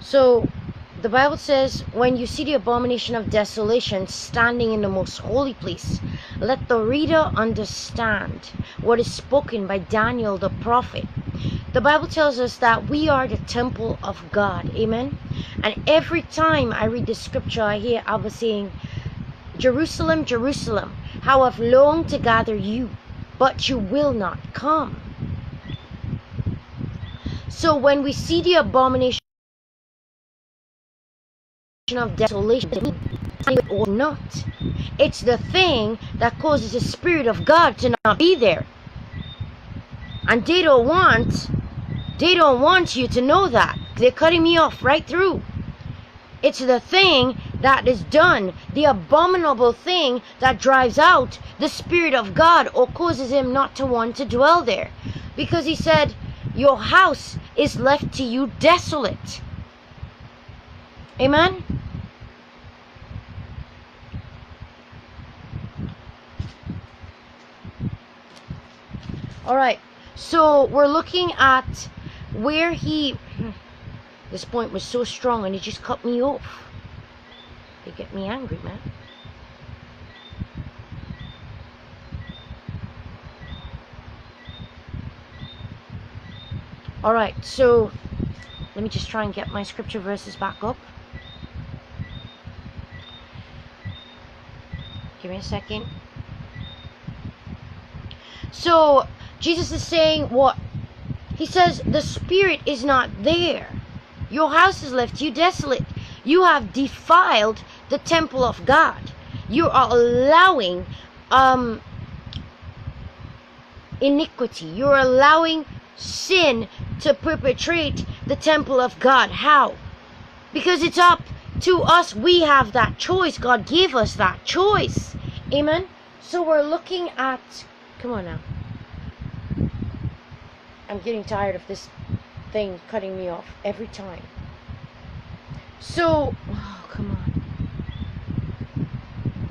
So the Bible says, when you see the abomination of desolation standing in the most holy place, let the reader understand what is spoken by Daniel the prophet. The Bible tells us that we are the temple of God. Amen. And every time I read the scripture, I hear Abba saying, Jerusalem, Jerusalem, how I've longed to gather you, but you will not come. So when we see the abomination of desolation or not, it's the thing that causes the Spirit of God to not be there. And they don't want you to know that. They're cutting me off right through. It's the thing that is done, the abominable thing that drives out the Spirit of God or causes him not to want to dwell there. Because he said, your house is left to you desolate. Amen? Alright, so we're looking at where this point was so strong and he just cut me off. They get me angry, man. Alright, so let me just try and get my scripture verses back up. Give me a second. So Jesus is saying what? He says the Spirit is not there. Your house is left you desolate. You have defiled the temple of God. You are allowing iniquity. You're allowing sin to perpetrate the temple of God. How? Because it's up to us. We have that choice. God gave us that choice. Amen. So we're looking at, come on now, I'm getting tired of this thing cutting me off every time. So, oh, come on,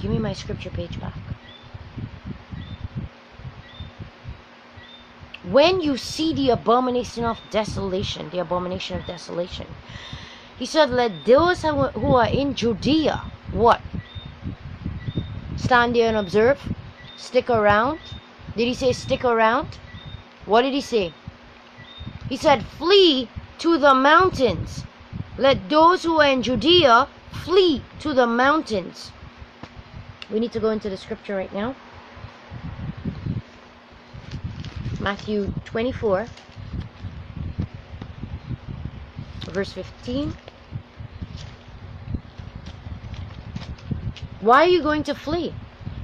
give me my scripture page back. When you see the abomination of desolation, he said, let those who are in Judea, what? Stand there and observe? Stick around? Did he say stick around? What did he say? He said, flee to the mountains. Let those who are in Judea flee to the mountains. We need to go into the scripture right now. Matthew 24, verse 15. Why are you going to flee?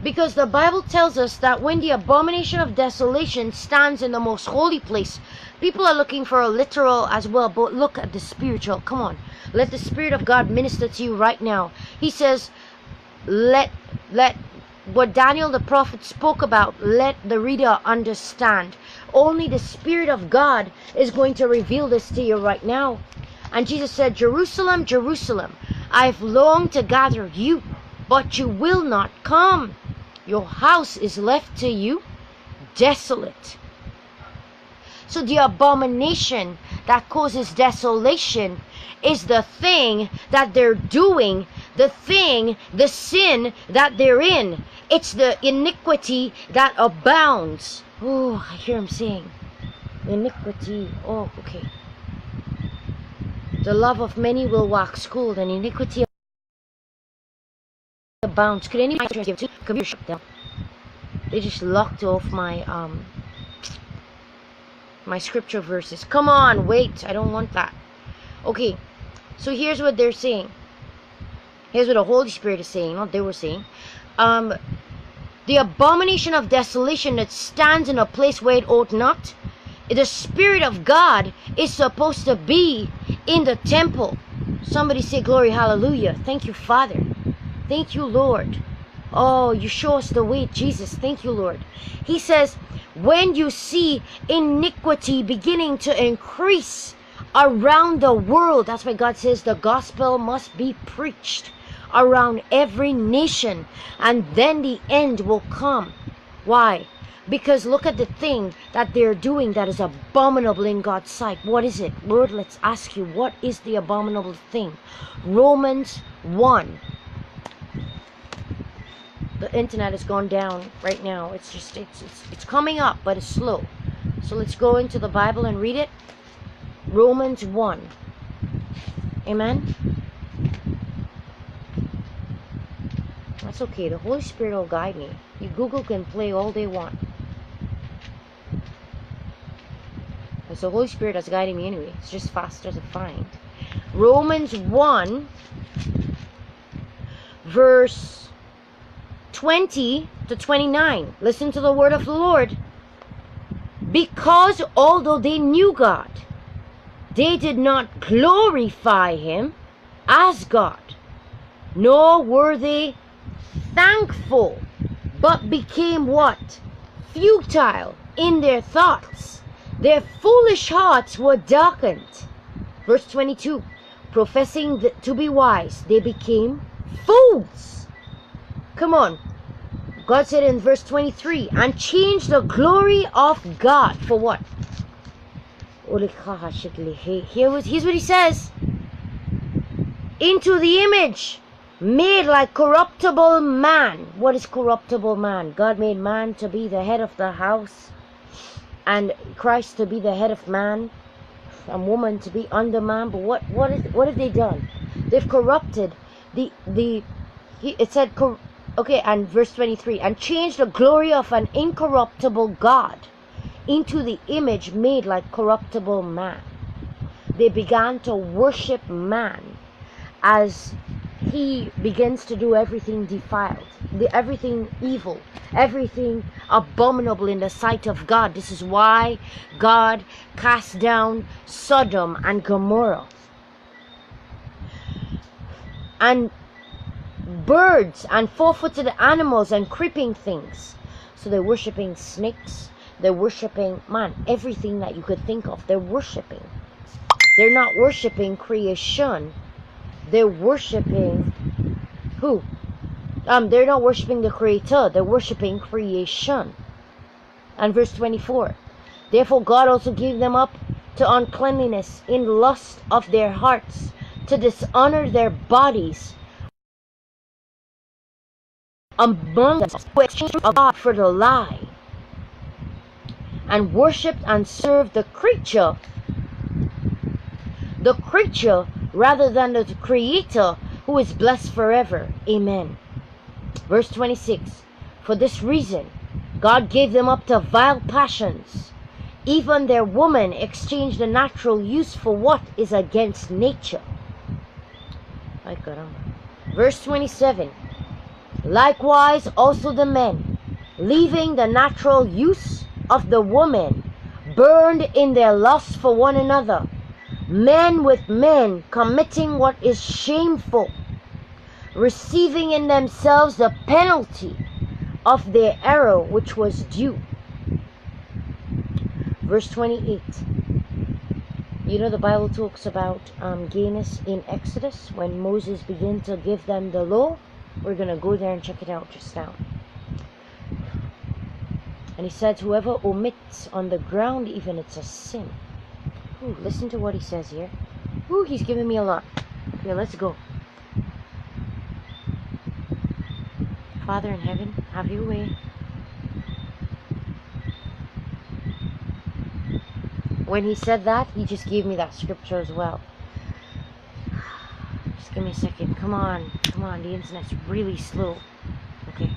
Because the Bible tells us that when the abomination of desolation stands in the most holy place, people are looking for a literal as well, but look at the spiritual. Come on. Let the Spirit of God minister to you right now. He says, let what Daniel the prophet spoke about, let the reader understand. Only the Spirit of God is going to reveal this to you right now. And Jesus said, Jerusalem, Jerusalem, I've longed to gather you, but you will not come. Your house is left to you desolate. So the abomination that causes desolation is the thing that they're doing, the sin that they're in. It's the iniquity that abounds. Oh, I hear him saying iniquity. Oh, okay. The love of many will wax cold, and iniquity abounds. Could anybody give to? Come here, shut down. They just locked off my my scripture verses. Come on, wait. I don't want that. Okay, so here's what they're saying. Here's what the Holy Spirit is saying. Not they were saying. The abomination of desolation that stands in a place where it ought not. The Spirit of God is supposed to be in the temple. Somebody say glory, hallelujah. Thank you, Father. Thank you, Lord. Oh, you show us the way, Jesus. Thank you, Lord. He says, when you see iniquity beginning to increase around the world, that's why God says the gospel must be preached around every nation, and then the end will come. Why? Because look at the thing that they're doing that is abominable in God's sight. What is it? Lord, let's ask you, what is the abominable thing? Romans 1. The internet has gone down right now. It's just, it's coming up, but it's slow. So let's go into the Bible and read it. Romans 1. Amen? That's okay. The Holy Spirit will guide me. You Google can play all they want. It's the Holy Spirit that's guiding me anyway. It's just faster to find. Romans 1, verse 20 to 29. Listen to the word of the Lord. Because although they knew God, they did not glorify him as God, nor were they thankful, but became what? Futile in their thoughts. Their foolish hearts were darkened. Verse 22. Professing to be wise, they became fools. Come on. God said in verse 23, and changed the glory of God for what? Here's what he says. Into the image made like corruptible man. What is corruptible man? God made man to be the head of the house, and Christ to be the head of man, and woman to be under man. But what have they done? They've corrupted it said okay, and verse 23, and changed the glory of an incorruptible God into the image made like corruptible man. They began to worship man as he begins to do everything defiled, everything evil, everything abominable in the sight of God. This is why God cast down Sodom and Gomorrah. And birds and four-footed animals and creeping things. So they're worshipping snakes. They're worshipping, everything that you could think of. They're worshipping. They're not worshipping creation. They're worshipping who? They're not worshipping the Creator. They're worshipping creation. And verse 24. Therefore God also gave them up to uncleanness in lust of their hearts, to dishonor their bodies among us, who exchanged God for the lie, and worshipped and served the creature rather than the Creator, who is blessed forever. Amen. Verse 26. For this reason God gave them up to vile passions. Even their women exchanged the natural use for what is against nature. Verse 27. Likewise also the men, leaving the natural use of the woman, burned in their lust for one another, men with men, committing what is shameful, receiving in themselves the penalty of their error which was due. Verse 28. You know, the Bible talks about gayness in Exodus when Moses began to give them the law. We're going to go there and check it out just now. And he said, whoever omits on the ground, even it's a sin. Ooh, listen to what he says here. Ooh, he's giving me a lot. Okay, let's go. Father in heaven, have your way. When he said that, he just gave me that scripture as well. Just give me a second. Come on. Come on. The internet's really slow. Okay.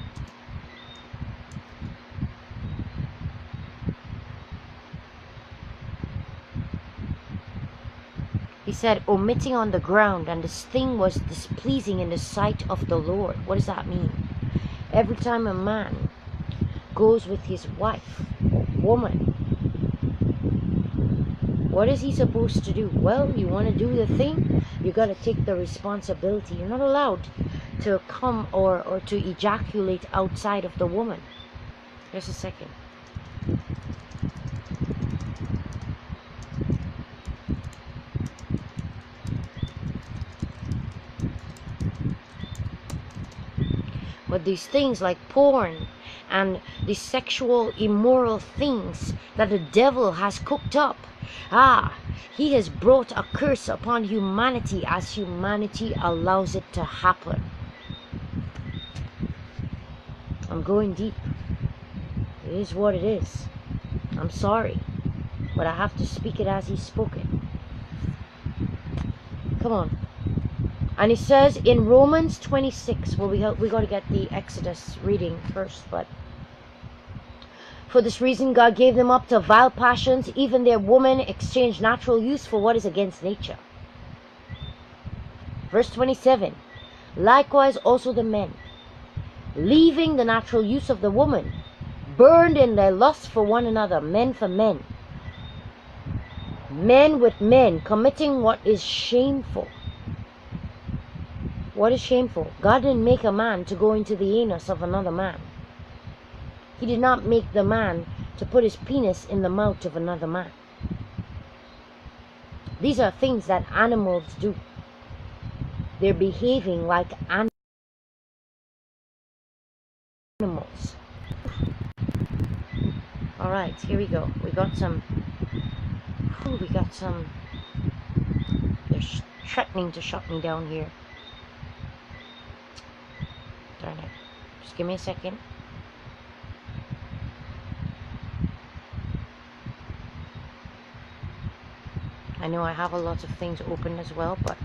He said, omitting on the ground, and this thing was displeasing in the sight of the Lord. What does that mean? Every time a man goes with his wife or woman, what is he supposed to do? Well, you want to do the thing, you got to take the responsibility. You're not allowed to come or to ejaculate outside of the woman. Just a second. But these things like porn and the sexual immoral things that the devil has cooked up. He has brought a curse upon humanity as humanity allows it to happen. I'm going deep. It is what it is. I'm sorry, but I have to speak it as he's spoken. Come on. And it says in Romans 26, well, we got to get the Exodus reading first, but for this reason God gave them up to vile passions, even their women exchanged natural use for what is against nature. Verse 27, likewise also the men, leaving the natural use of the woman, burned in their lust for one another, men for men, men with men, committing what is shameful. What is shameful? God didn't make a man to go into the anus of another man. He did not make the man to put his penis in the mouth of another man. These are things that animals do. They're behaving like animals. Alright, here we go. We got some. They're threatening to shut me down here. Darn it. Just give me a second. I know I have a lot of things open as well, but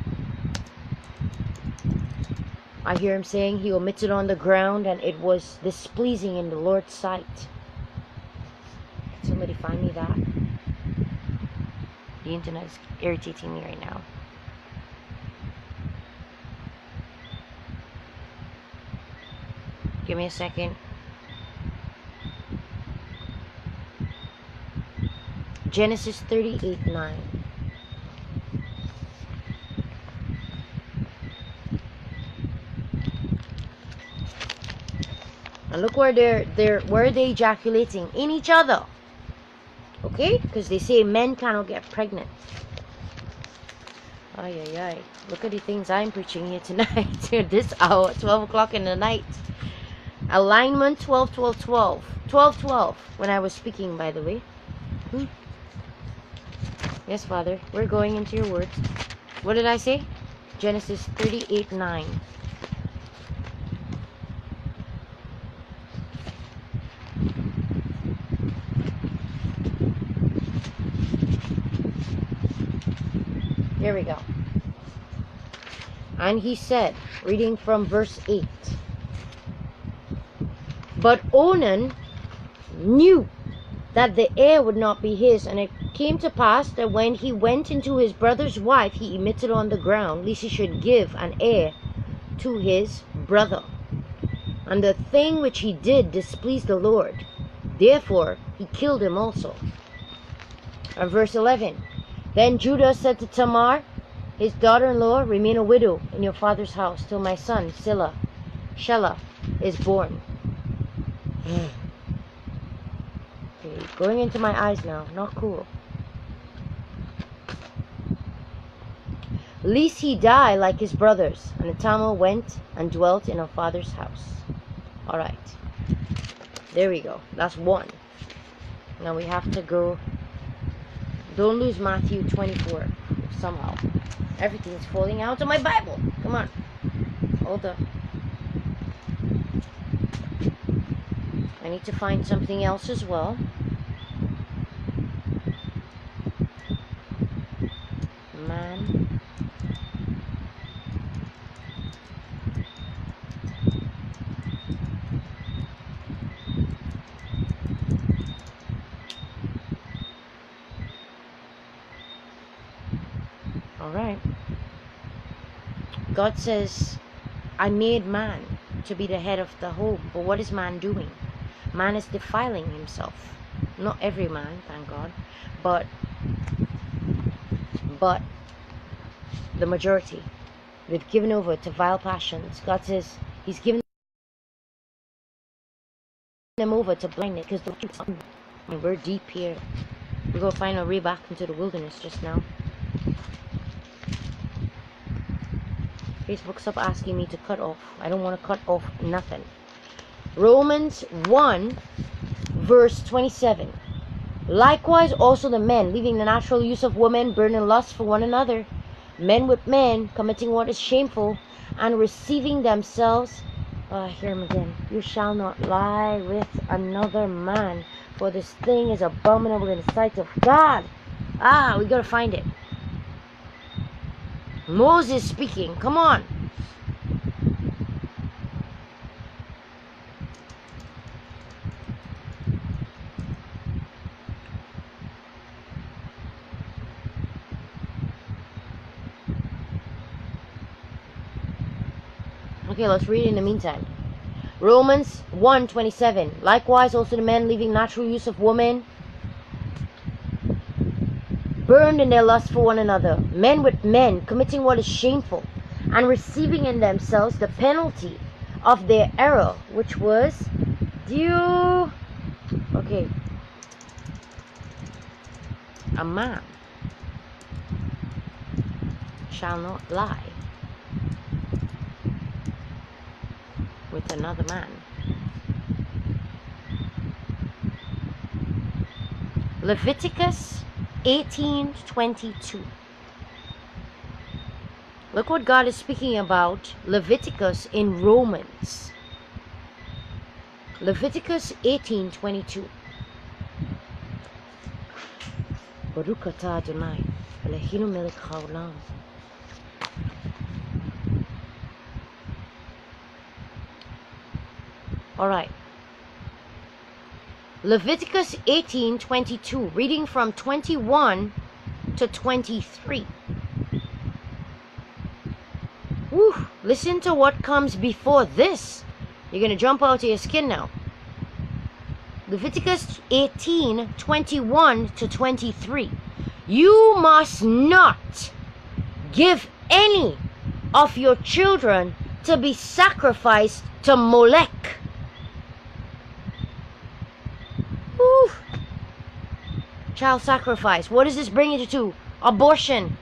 I hear him saying he omitted on the ground and it was displeasing in the Lord's sight. Can somebody find me that? The internet is irritating me right now. Give me a second. Genesis 38:9. And look where where are they ejaculating? In each other. Okay? Because they say men cannot get pregnant. Ay, ay, ay. Look at the things I'm preaching here tonight. This hour, 12 o'clock in the night. Alignment 12, 12, 12. 12, 12. When I was speaking, by the way. Yes, Father. We're going into your words. What did I say? Genesis 38:9. Here we go. And he said, reading from verse 8, but Onan knew that the heir would not be his, and it came to pass that when he went into his brother's wife, he emitted on the ground, lest he should give an heir to his brother. And the thing which he did displeased the Lord. Therefore he killed him also. And verse 11, then Judah said to Tamar, his daughter-in-law, remain a widow in your father's house till my son Shelah is born. Okay, going into my eyes now. Not cool. Lest he die like his brothers. And the Tamar went and dwelt in her father's house. Alright. There we go. That's one. Now we have to go. Don't lose Matthew 24. Somehow. Everything's falling out of my Bible. Come on. Hold up. I need to find something else as well. Man. Alright. God says, I made man to be the head of the home. But what is man doing? Man is defiling himself. Not every man, thank God, but the majority. They've given over to vile passions. God says he's given them over to blindness because we're deep here. We're going to find our way back into the wilderness just now. Facebook's up asking me to cut off. I don't want to cut off nothing. Romans 1 verse 27. Likewise also the men, leaving the natural use of women, burn in lust for one another, men with men, committing what is shameful, and receiving themselves. Hear him again. You shall not lie with another man, for this thing is abominable in the sight of God. We gotta find it. Moses speaking. Come on. Okay, let's read it in the meantime. Romans 1:27. Likewise also the men, leaving natural use of women, burned in their lust for one another, men with men, committing what is shameful, and receiving in themselves the penalty of their error, which was due. Okay. A man shall not lie with another man. Leviticus 18:22. Look what God is speaking about Leviticus in Romans. Leviticus 18:22. Baruch atah Adonai, Eloheinu melech haolam. Alright. Leviticus 18:22, reading from 21 to 23. Woo! Listen to what comes before this. You're going to jump out of your skin now. Leviticus 18:21 to 23. You must not give any of your children to be sacrificed to Molech. Woo. Child sacrifice. What does this bring you to? Abortion.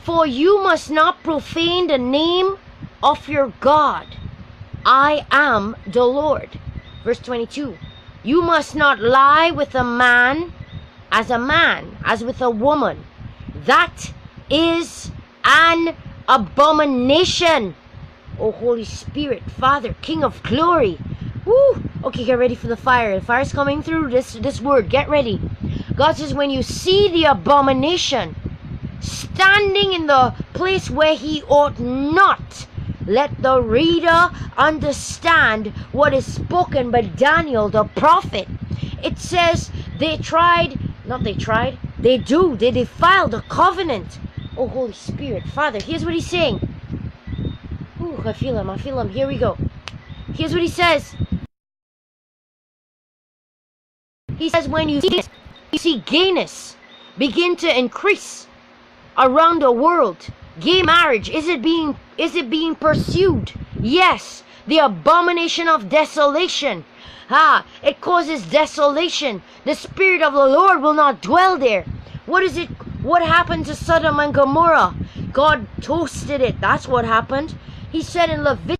For you must not profane the name of your God. I am the Lord. Verse 22. You must not lie with a man, as with a woman. That is an abomination. Oh, Holy Spirit, Father, King of glory. Woo! Okay, get ready for the fire. The fire's coming through this word. Get ready. God says, when you see the abomination standing in the place where he ought not, let the reader understand what is spoken by Daniel the prophet. It says they defiled the covenant. Oh, Holy Spirit, Father, here's what he's saying. Ooh, I feel him. Here we go. Here's what he says. He says, when you see gayness begin to increase around the world, gay marriage, is it being pursued? Yes. The abomination of desolation. It causes desolation. The Spirit of the Lord will not dwell there. What happened to Sodom and Gomorrah? God toasted it. That's what happened. He said in Leviticus